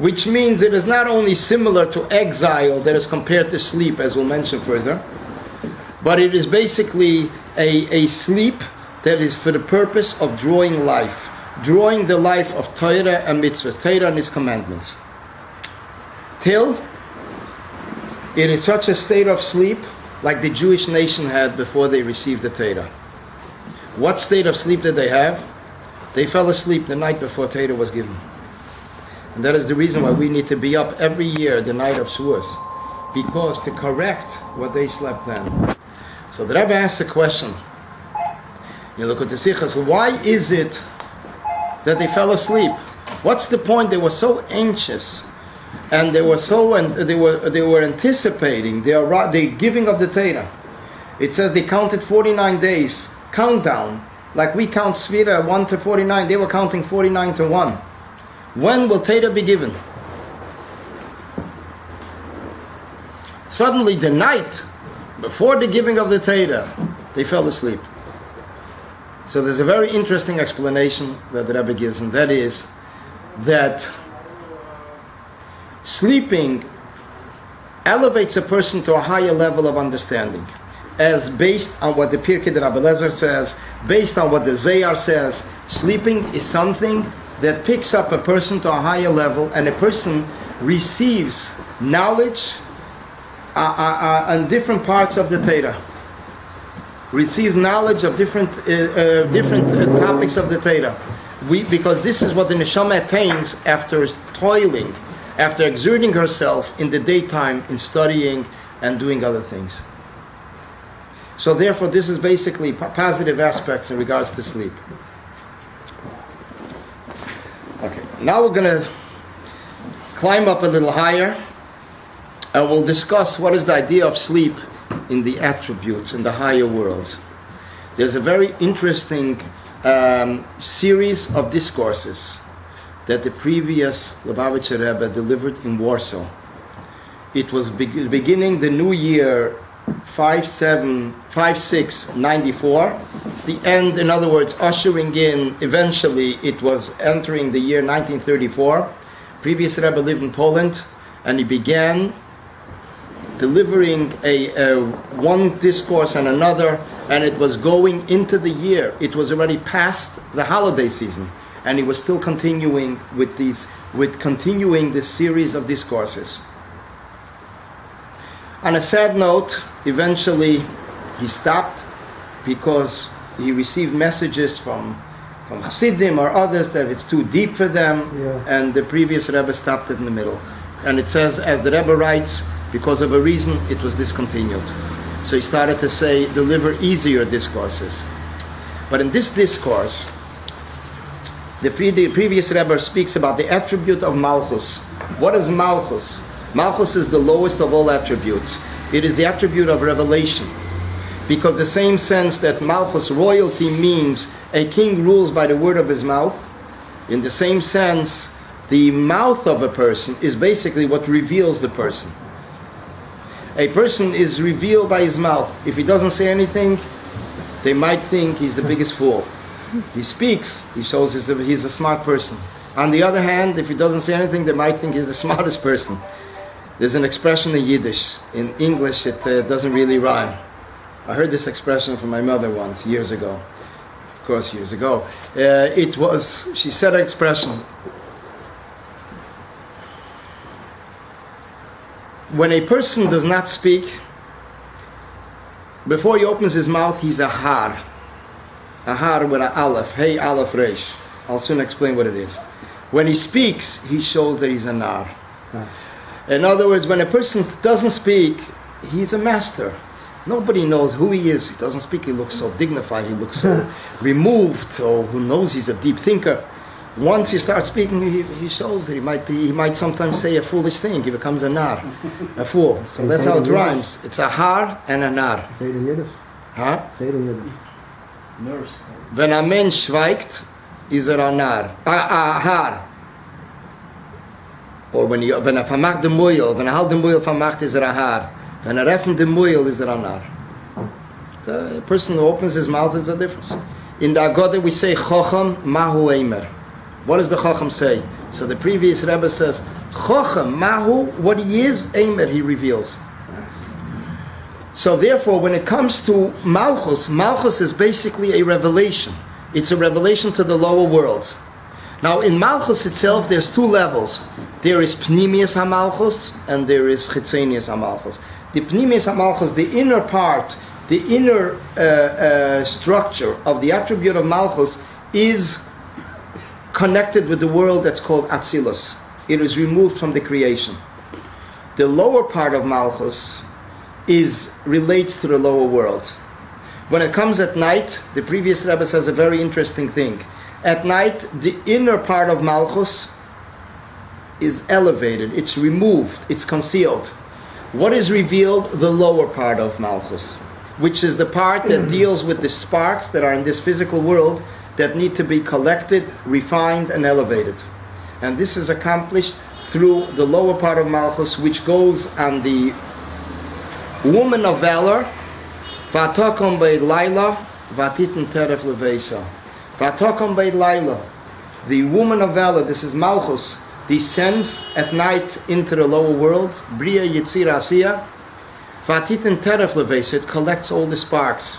which means it is not only similar to exile that is compared to sleep, as we'll mention further, but it is basically a sleep that is for the purpose of drawing the life of Torah and mitzvah, Torah and its commandments. Till it is such a state of sleep like the Jewish nation had before they received the Torah. What state of sleep did they have? They fell asleep the night before Torah was given. And that is the reason why we need to be up every year, the night of Shavuos, because to correct what they slept then. So the Rebbe asks a question. You look at the Sichas, why is it that they fell asleep? What's the point? They were so anxious, and they were anticipating the giving of the Torah. It says they counted 49 days, countdown, like we count Svira 1 to 49. They were counting 49 to 1. When will Torah be given? Suddenly, the night before the giving of the Torah, they fell asleep. So there's a very interesting explanation that the Rebbe gives, and that is that sleeping elevates a person to a higher level of understanding, as based on what the Pirkei de Rabbi Lezer says, based on what the Zayar says. Sleeping is something that picks up a person to a higher level, and a person receives knowledge on different parts of the Torah. Receives knowledge of different topics of the Torah. Because this is what the neshama attains after toiling, after exerting herself in the daytime in studying and doing other things. So therefore, this is basically positive aspects in regards to sleep. Okay, now we're going to climb up a little higher, and we'll discuss what is the idea of sleep in the attributes, in the higher worlds. There's a very interesting series of discourses that the previous Lubavitcher Rebbe delivered in Warsaw. It was beginning the new year 5694. It's the end, in other words, ushering in, eventually it was entering the year 1934. Previous Rebbe lived in Poland, and he began delivering a one discourse and another, and it was going into the year. It was already past the holiday season, and he was still continuing with this series of discourses. On a sad note, eventually he stopped because he received messages from Chassidim or others that it's too deep for them, and the previous Rebbe stopped it in the middle. And it says, as the Rebbe writes, because of a reason, it was discontinued. So he started to deliver easier discourses. But in this discourse, the previous Rebbe speaks about the attribute of Malchus. What is Malchus? Malchus is the lowest of all attributes. It is the attribute of revelation. Because the same sense that Malchus, royalty, means a king rules by the word of his mouth, in the same sense, the mouth of a person is basically what reveals the person. A person is revealed by his mouth. If he doesn't say anything, they might think he's the biggest fool. He speaks, he shows he's a smart person. On the other hand, if he doesn't say anything, they might think he's the smartest person. There's an expression in Yiddish. In English, it doesn't really rhyme. I heard this expression from my mother once, years ago. Of course, years ago. She said an expression. When a person does not speak, before he opens his mouth, he's a har. A har with an aleph. Hey, aleph, resh. I'll soon explain what it is. When he speaks, he shows that he's a nar. In other words, when a person doesn't speak, he's a master. Nobody knows who he is. He doesn't speak, he looks so dignified, he looks so removed, so who knows he's a deep thinker. Once he starts speaking, he shows that he might sometimes say a foolish thing. He becomes a nar, a fool. So that's how it rhymes. It's a har and a nar. Say it in Yiddish. Huh? Say it in Yiddish. Nurse. Wenn ein Mensch schweigt, ist a nar. A har. Or wenn vermacht den Muil, wenn halt den Muil vermacht, ist a har. Wenn öffnet den Muil, ist a nar. The person who opens his mouth is a difference. In the Agada we say, Chocham Mahu Eimer. What does the Chacham say? So the previous Rebbe says, Chochem, Mahu, what he is, Eimer, he reveals. So therefore, when it comes to Malchus, Malchus is basically a revelation. It's a revelation to the lower worlds. Now in Malchus itself, there's two levels. There is Pnimius HaMalchus, and there is Chitzenius HaMalchus. The Pnimius HaMalchus, the inner part, the inner structure of the attribute of Malchus is connected with the world that's called Atzilus. It is removed from the creation. The lower part of Malchus relates to the lower world. When it comes at night, the previous Rebbe says a very interesting thing. At night, the inner part of Malchus is elevated, it's removed, it's concealed. What is revealed? The lower part of Malchus, which is the part that deals with the sparks that are in this physical world that need to be collected, refined, and elevated. And this is accomplished through the lower part of Malchus, which goes on the woman of valor, Vatakom Beid Laila, Vatiten Teref Leveisa. Vatakom Beid Laila, the woman of valor, this is Malchus, descends at night into the lower worlds, Bria Yitzir Asiya, Vatiten Teref Leveisa, it collects all the sparks.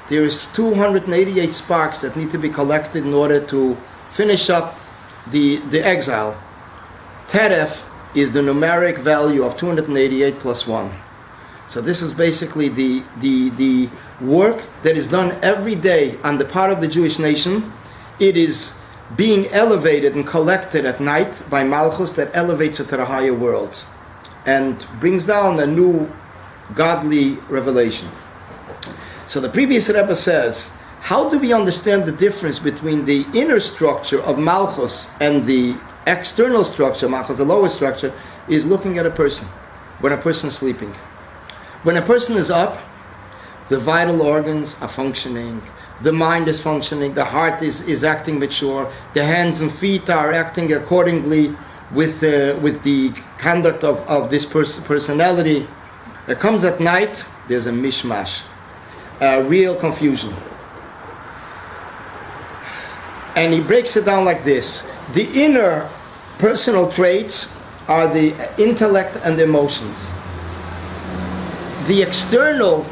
There is 288 sparks that need to be collected in order to finish up the exile. Teref is the numeric value of 288 plus 1. So this is basically the work that is done every day on the part of the Jewish nation. It is being elevated and collected at night by Malchus that elevates it to the higher worlds and brings down a new godly revelation. So the previous Rebbe says, how do we understand the difference between the inner structure of Malchus and the external structure, Malchus, the lower structure, is looking at a person, when a person is sleeping. When a person is up, the vital organs are functioning, the mind is functioning, the heart is acting mature, the hands and feet are acting accordingly with the conduct of this personality. It comes at night, there's a mishmash, a real confusion. And he breaks it down like this. The inner personal traits are the intellect and the emotions. The external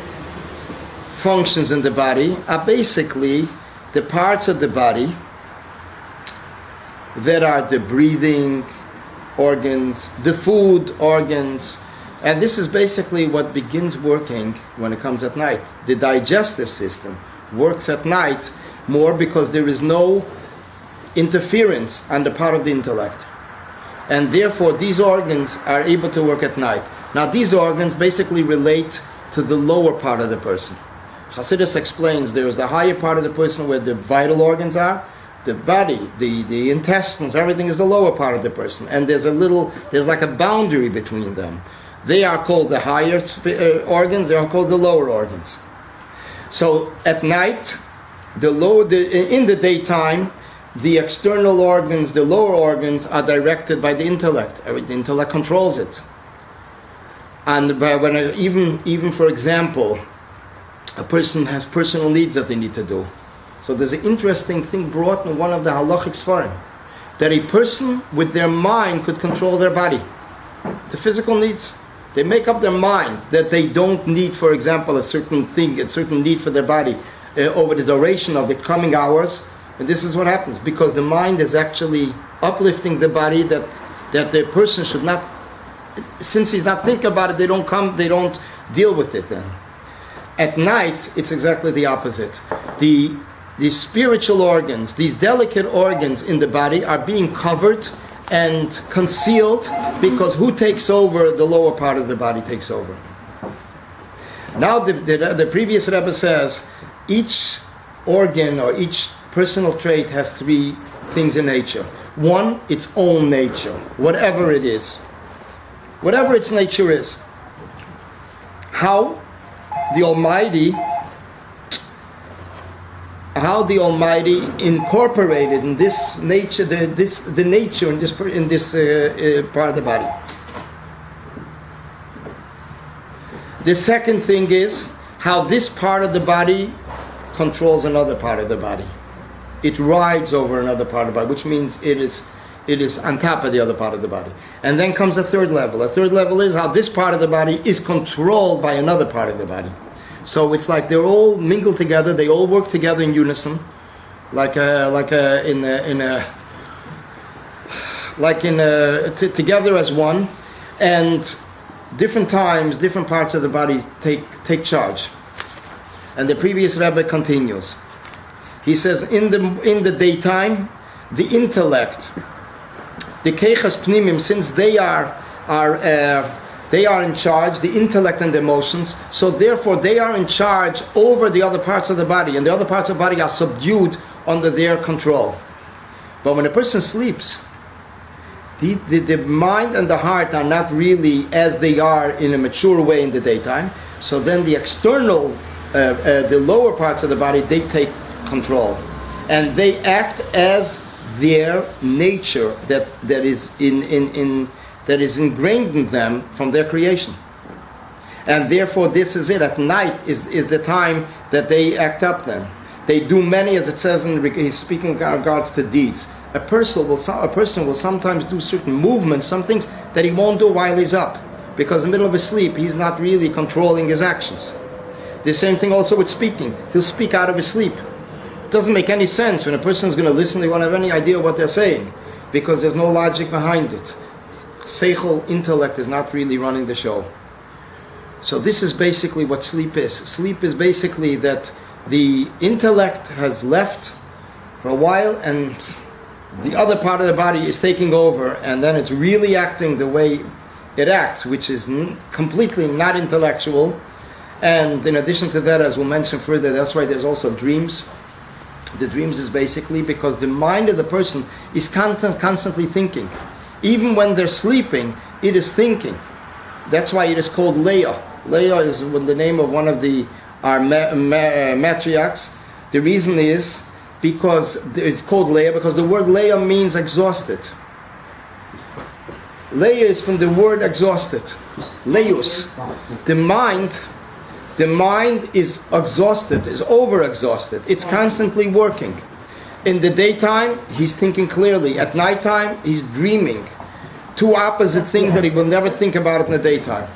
functions in the body are basically the parts of the body that are the breathing organs, the food organs, and this is basically what begins working when it comes at night. The digestive system works at night more because there is no interference on the part of the intellect. And therefore these organs are able to work at night. Now these organs basically relate to the lower part of the person. Chassidus explains there is the higher part of the person where the vital organs are, the body, the intestines, everything is the lower part of the person. And there's like a boundary between them. They are called the higher organs, they are called the lower organs. So at night, in the daytime, the external organs, the lower organs, are directed by the intellect. The intellect controls it. And even for example, a person has personal needs that they need to do. So there's an interesting thing brought in one of the halachic svarim, that a person with their mind could control their body. The physical needs. They make up their mind that they don't need, for example, a certain need for their body over the duration of the coming hours. And this is what happens, because the mind is actually uplifting the body that the person should not, since he's not thinking about it, they don't deal with it then. At night, it's exactly the opposite. The spiritual organs, these delicate organs in the body are being covered and concealed, because who takes over? The lower part of the body takes over. Now the previous Rebbe says each organ or each personal trait has three things in nature. One, its own nature, whatever it is. Whatever its nature is. How the Almighty incorporated in this nature, the nature in this part of the body. The second thing is how this part of the body controls another part of the body. It rides over another part of the body, which means it It is on top of the other part of the body. And then comes a third level. A third level is how this part of the body is controlled by another part of the body. So it's like they're all mingled together. They all work together in unison, together as one. And different times, different parts of the body take charge. And the previous Rebbe continues. He says, in the daytime, the intellect, the keichas pnimim, since they are in charge, the intellect and the emotions, so therefore they are in charge over the other parts of the body, and the other parts of the body are subdued under their control. But when a person sleeps, the mind and the heart are not really as they are in a mature way in the daytime. So then the external, the lower parts of the body, they take control, and they act as their nature that is ingrained in them from their creation. And therefore, this is it. At night is the time that they act up. Then they do many, as it says he's speaking in regards to deeds. A person will sometimes do certain movements, some things that he won't do while he's up, because in the middle of his sleep he's not really controlling his actions. The same thing also with speaking. He'll speak out of his sleep. It doesn't make any sense when a person is going to listen. They won't have any idea what they're saying, because there's no logic behind it. Seichel, intellect, is not really running the show. So this is basically what sleep is. Sleep is basically that the intellect has left for a while, and the other part of the body is taking over, and then it's really acting the way it acts, which is completely not intellectual. And in addition to that, as we'll mention further, that's why there's also dreams. The dreams is basically because the mind of the person is constantly thinking. Even when they're sleeping, it is thinking. That's why it is called Leah. Leah is the name of one of our matriarchs. The reason is because it's called Leah, because the word Leah means exhausted. Leah is from the word exhausted. Leus. The mind is exhausted, is over-exhausted. It's constantly working. In the daytime, he's thinking clearly. At nighttime, he's dreaming. Two opposite things that he will never think about in the daytime.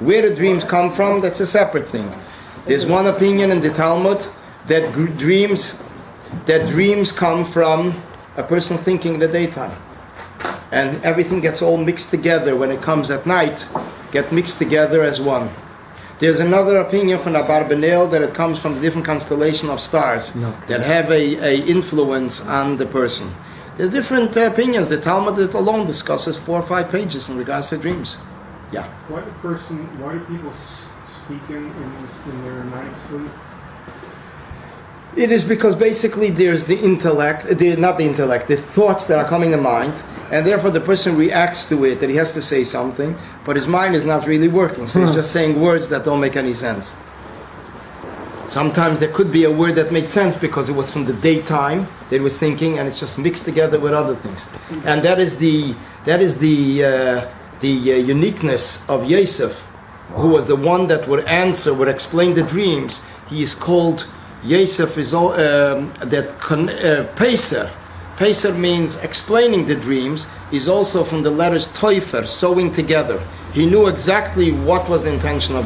Where the dreams come from, that's a separate thing. There's one opinion in the Talmud that dreams come from a person thinking in the daytime. And everything gets all mixed together when it comes at night, get mixed together as one. There's another opinion from Abarbanel that it comes from the different constellation of stars that have a influence on the person. There's different opinions. The Talmud alone discusses 4 or 5 pages in regards to dreams. Yeah. Why do people speak in their night sleep? It is because basically there's the thoughts that are coming to mind, and therefore the person reacts to it, that he has to say something, but his mind is not really working, so he's just saying words that don't make any sense. Sometimes there could be a word that makes sense because it was from the daytime that he was thinking, and it's just mixed together with other things. And that is the uniqueness of Yosef, who was the one that would explain the dreams. He is called Yosef is Peser. Peser means explaining the dreams, is also from the letters Teufer, sewing together. He knew exactly what was the intention of